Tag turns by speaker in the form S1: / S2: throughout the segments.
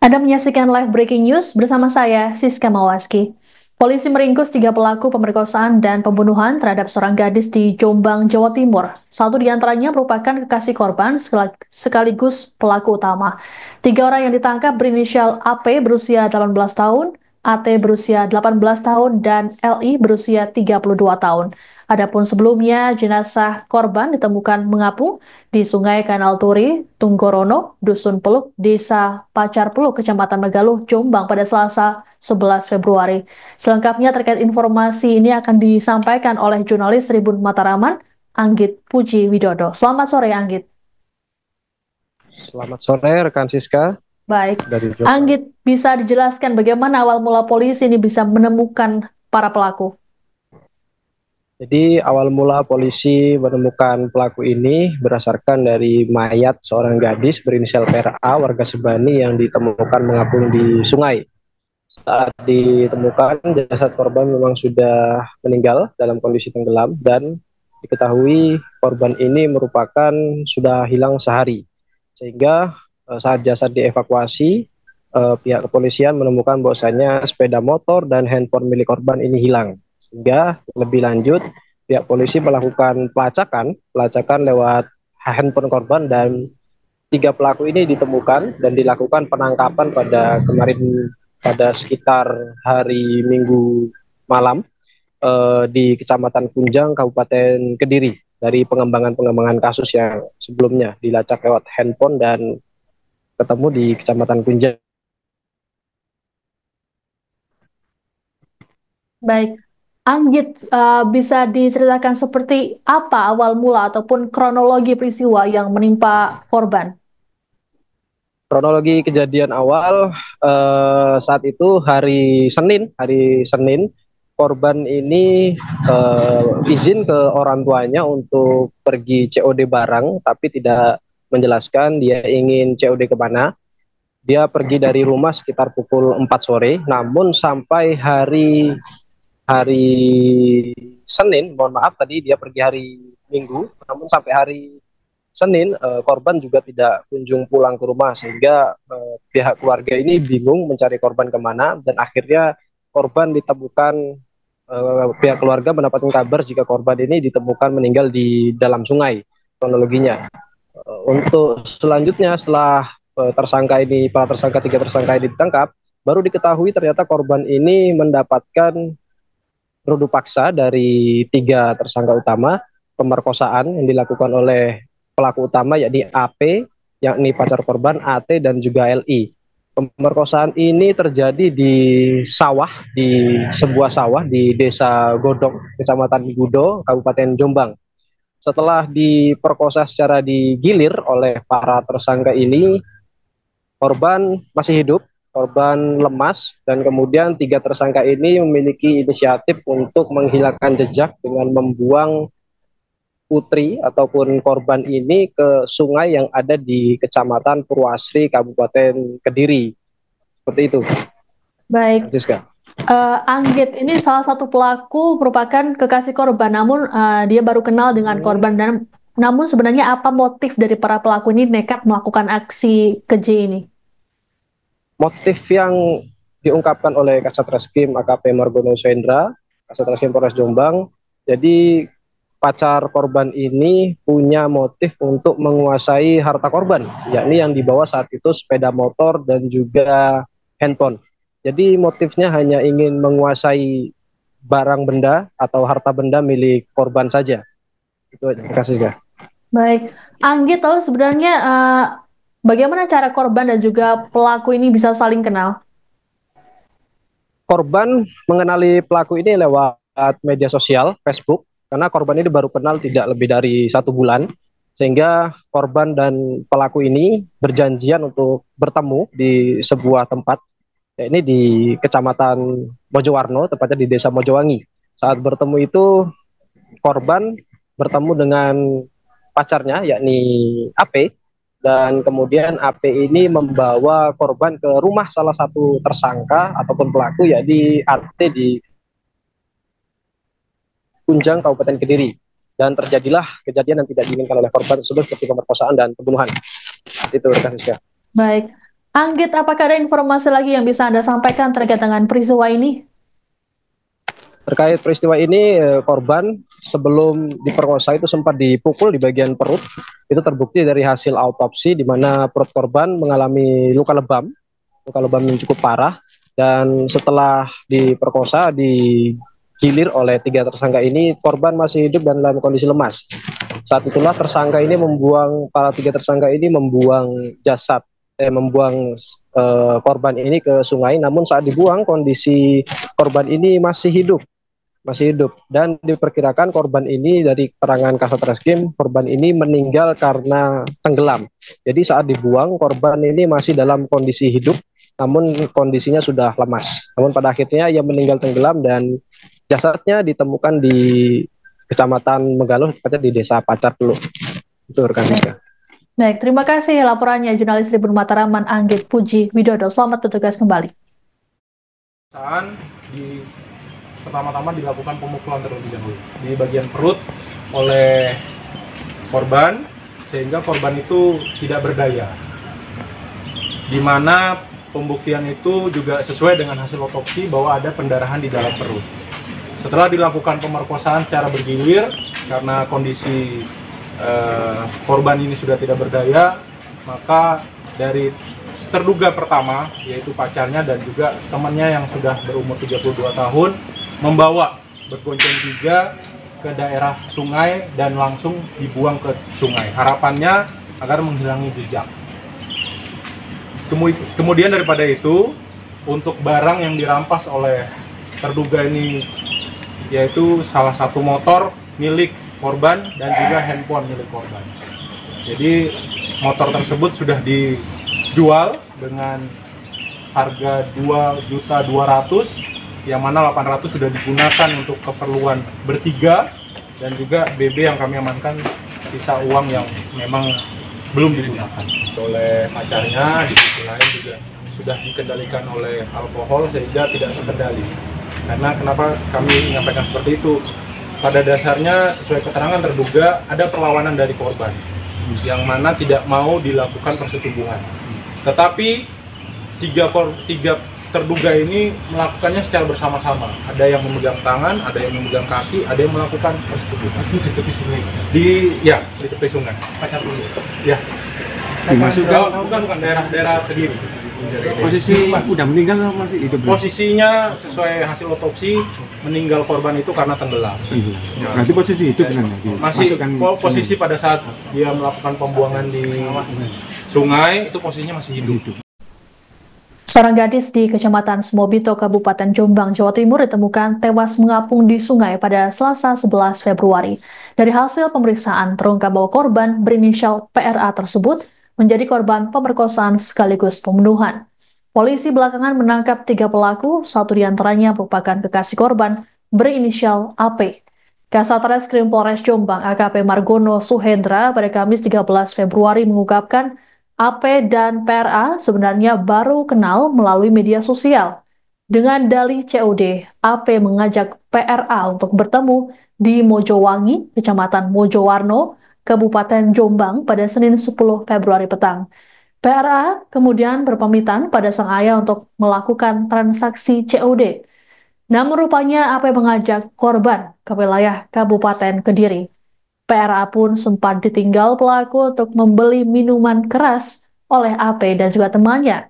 S1: Anda menyaksikan live breaking news bersama saya, Siska Mawaski. Polisi meringkus 3 pelaku pemerkosaan dan pembunuhan terhadap seorang gadis di Jombang, Jawa Timur. Satu di antaranya merupakan kekasih korban sekaligus pelaku utama. 3 orang yang ditangkap berinisial AP berusia 18 tahun, AT berusia 18 tahun, dan LI berusia 32 tahun. Adapun sebelumnya, jenazah korban ditemukan mengapung di Sungai Kanal Turi, Tunggorono, Dusun Peluk, Desa Pacar Peluk, Kecamatan Megaluh, Jombang pada Selasa 11 Februari. Selengkapnya terkait informasi ini akan disampaikan oleh jurnalis Tribun Mataraman, Anggit Puji Widodo. Selamat sore, Anggit.
S2: Selamat sore, rekan Siska.
S1: Baik,
S2: Dari Jombang.
S1: Anggit, bisa dijelaskan bagaimana awal mula polisi ini bisa menemukan para pelaku?
S2: Jadi awal mula polisi menemukan pelaku ini berdasarkan dari mayat seorang gadis berinisial PRA warga Sebani yang ditemukan mengapung di sungai. Saat ditemukan, jasad korban memang sudah meninggal dalam kondisi tenggelam dan diketahui korban ini merupakan sudah hilang sehari. Sehingga saat jasad dievakuasi, pihak kepolisian menemukan bahwasanya sepeda motor dan handphone milik korban ini hilang. Sehingga lebih lanjut pihak polisi melakukan pelacakan lewat handphone korban dan 3 pelaku ini ditemukan dan dilakukan penangkapan pada kemarin pada sekitar hari Minggu malam di Kecamatan Kunjang, Kabupaten Kediri dari pengembangan kasus yang sebelumnya dilacak lewat handphone dan ketemu di Kecamatan Kunjang.
S1: Baik, Anggit, bisa diceritakan seperti apa awal mula ataupun kronologi peristiwa yang menimpa korban?
S2: Kronologi kejadian awal saat itu hari Senin korban ini izin ke orang tuanya untuk pergi COD barang, tapi tidak menjelaskan dia ingin COD ke mana. Dia pergi dari rumah sekitar pukul 4 sore, namun sampai hari Senin, mohon maaf tadi dia pergi hari Minggu, namun sampai hari Senin korban juga tidak kunjung pulang ke rumah, sehingga pihak keluarga ini bingung mencari korban kemana, dan akhirnya korban ditemukan, pihak keluarga mendapatkan kabar jika korban ini ditemukan meninggal di dalam sungai kronologinya. Untuk selanjutnya setelah para tersangka 3 tersangka ini ditangkap, baru diketahui ternyata korban ini mendapatkan rudu paksa dari 3 tersangka utama, pemerkosaan yang dilakukan oleh pelaku utama yakni AP, yakni pacar korban, AT, dan juga LI. Pemerkosaan ini terjadi di sebuah sawah di Desa Godok, Kecamatan Gudo, Kabupaten Jombang. Setelah diperkosa secara digilir oleh para tersangka ini, korban masih hidup, korban lemas, dan kemudian 3 tersangka ini memiliki inisiatif untuk menghilangkan jejak dengan membuang putri ataupun korban ini ke sungai yang ada di Kecamatan Purwasri, Kabupaten Kediri. Seperti itu.
S1: Baik,
S2: Francisca.
S1: Anggit ini salah satu pelaku merupakan kekasih korban, namun dia baru kenal dengan korban. Dan namun sebenarnya apa motif dari para pelaku ini nekat melakukan aksi keji ini?
S2: Motif yang diungkapkan oleh Kasat Reskrim AKP Margono Sendra, Kasat Reskrim Polres Jombang, jadi pacar korban ini punya motif untuk menguasai harta korban, yakni yang dibawa saat itu sepeda motor dan juga handphone. Jadi motifnya hanya ingin menguasai barang benda atau harta benda milik korban saja. Itu aja. Terima kasih ya.
S1: Baik, Anggit, lalu sebenarnya bagaimana cara korban dan juga pelaku ini bisa saling kenal?
S2: Korban mengenali pelaku ini lewat media sosial, Facebook, karena korban ini baru kenal tidak lebih dari 1 bulan, sehingga korban dan pelaku ini berjanjian untuk bertemu di sebuah tempat, ini di Kecamatan Mojowarno, tepatnya di Desa Mojowangi. Saat bertemu itu, korban bertemu dengan pacarnya, yakni AP, dan kemudian AP ini membawa korban ke rumah salah satu tersangka ataupun pelaku, yakni AT di Kunjang, Kabupaten Kediri. Dan terjadilah kejadian yang tidak diinginkan oleh korban tersebut seperti pemerkosaan dan pembunuhan. Itu rekan Siska.
S1: Baik, Anggit, apakah ada informasi lagi yang bisa Anda sampaikan terkait dengan peristiwa ini?
S2: Terkait peristiwa ini, korban sebelum diperkosa itu sempat dipukul di bagian perut. Itu terbukti dari hasil autopsi di mana perut korban mengalami luka lebam yang cukup parah. Dan setelah diperkosa, digilir oleh 3 tersangka ini, korban masih hidup dan dalam kondisi lemas. Saat itulah para 3 tersangka ini membuang korban ini ke sungai. Namun saat dibuang, kondisi korban ini masih hidup dan diperkirakan korban ini, dari keterangan Kasat Reskrim, korban ini meninggal karena tenggelam. Jadi saat dibuang, korban ini masih dalam kondisi hidup, namun kondisinya sudah lemas. Namun pada akhirnya ia meninggal tenggelam dan jasadnya ditemukan di Kecamatan Megaluh, tepatnya di Desa Pacar Teluk. Itu rekan Siska.
S1: Baik, terima kasih laporannya jurnalis Tribun Mataraman Anggit Puji Widodo. Selamat bertugas kembali.
S3: Pertama-tama dilakukan pemukulan terlebih dahulu di bagian perut oleh korban, sehingga korban itu tidak berdaya, di mana pembuktian itu juga sesuai dengan hasil otopsi bahwa ada pendarahan di dalam perut. Setelah dilakukan pemerkosaan secara bergilir, karena kondisi korban ini sudah tidak berdaya, maka dari terduga pertama, yaitu pacarnya dan juga temannya yang sudah berumur 32 tahun, membawa bergonceng 3 ke daerah sungai dan langsung dibuang ke sungai. Harapannya agar menghilangi jejak. Kemudian daripada itu, untuk barang yang dirampas oleh terduga ini, yaitu salah satu motor milik korban dan juga handphone milik korban. Jadi motor tersebut sudah dijual dengan harga 2.200.000, yang mana 800 sudah digunakan untuk keperluan bertiga, dan juga BB yang kami amankan sisa uang yang memang belum digunakan oleh pacarnya. Di sisi lain juga sudah dikendalikan oleh alkohol sehingga tidak terkendali. Karena kenapa kami menyampaikan seperti itu? Pada dasarnya sesuai keterangan terduga ada perlawanan dari korban yang mana tidak mau dilakukan persetubuhan. Tetapi tiga terduga ini melakukannya secara bersama-sama. Ada yang memegang tangan, ada yang memegang kaki, ada yang melakukan persetubuhan. Itu di tepi sungai. Di tepi sungai. Pacar dulu. Ya. Bukan daerah Kediri.
S4: Posisi udah meninggal atau masih hidup?
S3: Posisinya sesuai hasil otopsi, meninggal korban itu karena tenggelam.
S4: Berarti posisi hidup kan?
S3: Masih posisi pada saat dia melakukan pembuangan di sungai, itu posisinya masih hidup.
S1: Seorang gadis di Kecamatan Sumobito, Kabupaten Jombang, Jawa Timur ditemukan tewas mengapung di sungai pada Selasa 11 Februari. Dari hasil pemeriksaan, terungkap bahwa korban berinisial PRA tersebut menjadi korban pemerkosaan sekaligus pembunuhan. Polisi belakangan menangkap 3 pelaku, 1 diantaranya merupakan kekasih korban berinisial AP. Kasat Reskrim Polres Jombang AKP Margono Suhendra pada Kamis 13 Februari mengungkapkan AP dan PRA sebenarnya baru kenal melalui media sosial. Dengan dalih COD, AP mengajak PRA untuk bertemu di Mojowangi, Kecamatan Mojowarno, Kabupaten Jombang pada Senin 10 Februari petang. PRA kemudian berpamitan pada sang ayah untuk melakukan transaksi COD. Namun rupanya AP mengajak korban ke wilayah Kabupaten Kediri. PRA pun sempat ditinggal pelaku untuk membeli minuman keras oleh AP dan juga temannya.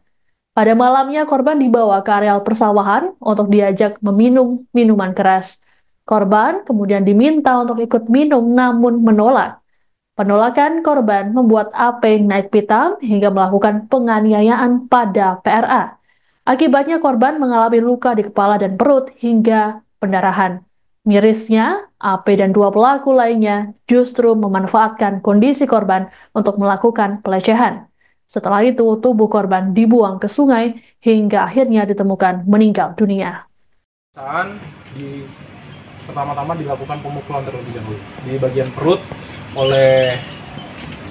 S1: Pada malamnya korban dibawa ke areal persawahan untuk diajak meminum minuman keras. Korban kemudian diminta untuk ikut minum namun menolak. Penolakan korban membuat AP naik pitam hingga melakukan penganiayaan pada PRA. Akibatnya korban mengalami luka di kepala dan perut hingga pendarahan. Mirisnya, AP dan 2 pelaku lainnya justru memanfaatkan kondisi korban untuk melakukan pelecehan. Setelah itu, tubuh korban dibuang ke sungai hingga akhirnya ditemukan meninggal dunia.
S3: Pertama-tama dilakukan pemukulan terlebih dahulu di bagian perut oleh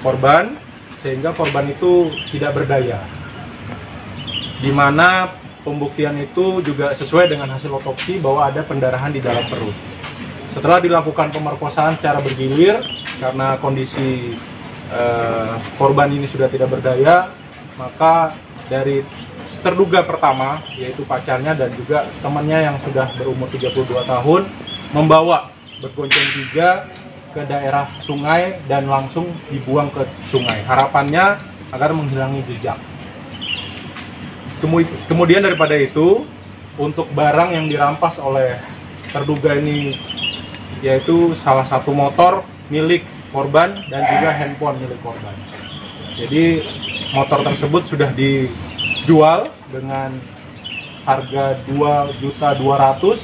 S3: korban, sehingga korban itu tidak berdaya. Di mana pembuktian itu juga sesuai dengan hasil otopsi bahwa ada pendarahan di dalam perut. Setelah dilakukan pemerkosaan secara bergilir, karena kondisi korban ini sudah tidak berdaya, maka dari terduga pertama, yaitu pacarnya dan juga temannya yang sudah berumur 32 tahun, membawa bergonceng 3 ke daerah sungai dan langsung dibuang ke sungai. Harapannya agar menghilangi jejak. Kemudian daripada itu, untuk barang yang dirampas oleh terduga ini, yaitu salah satu motor milik korban dan juga handphone milik korban. Jadi motor tersebut sudah dijual dengan harga 2.200.000,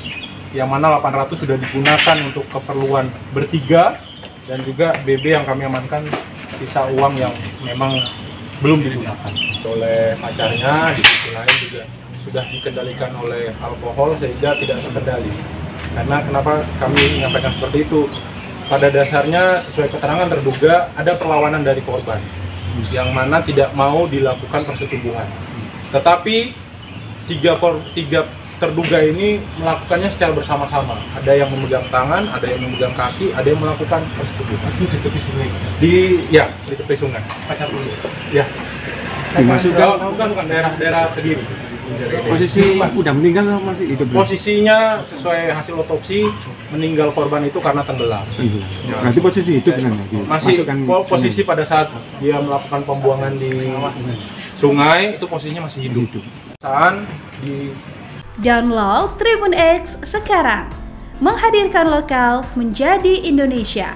S3: yang mana 800 sudah digunakan untuk keperluan bertiga, dan juga BB yang kami amankan sisa uang yang memang belum digunakan oleh pacarnya. Di sisi lain juga sudah dikendalikan oleh alkohol sehingga tidak terkendali. Karena kenapa kami menyampaikan seperti itu? Pada dasarnya sesuai keterangan terduga ada perlawanan dari korban yang mana tidak mau dilakukan persetubuhan. Tetapi tiga terduga ini melakukannya secara bersama-sama. Ada yang memegang tangan, ada yang memegang kaki, ada yang melakukan persetubuhan. Di tepi sungai. Di tepi sungai. Pacar dulu. Ya.
S4: Dimasukkan
S3: bukan daerah Kediri.
S4: posisi udah meninggal atau masih hidup?
S3: Posisinya sesuai hasil otopsi, meninggal korban itu karena tenggelam.
S4: Berarti posisi hidup kan?
S3: Masih posisi pada saat dia melakukan pembuangan di sungai, itu posisinya masih hidup.
S5: Download Tribun X sekarang, menghadirkan lokal menjadi Indonesia.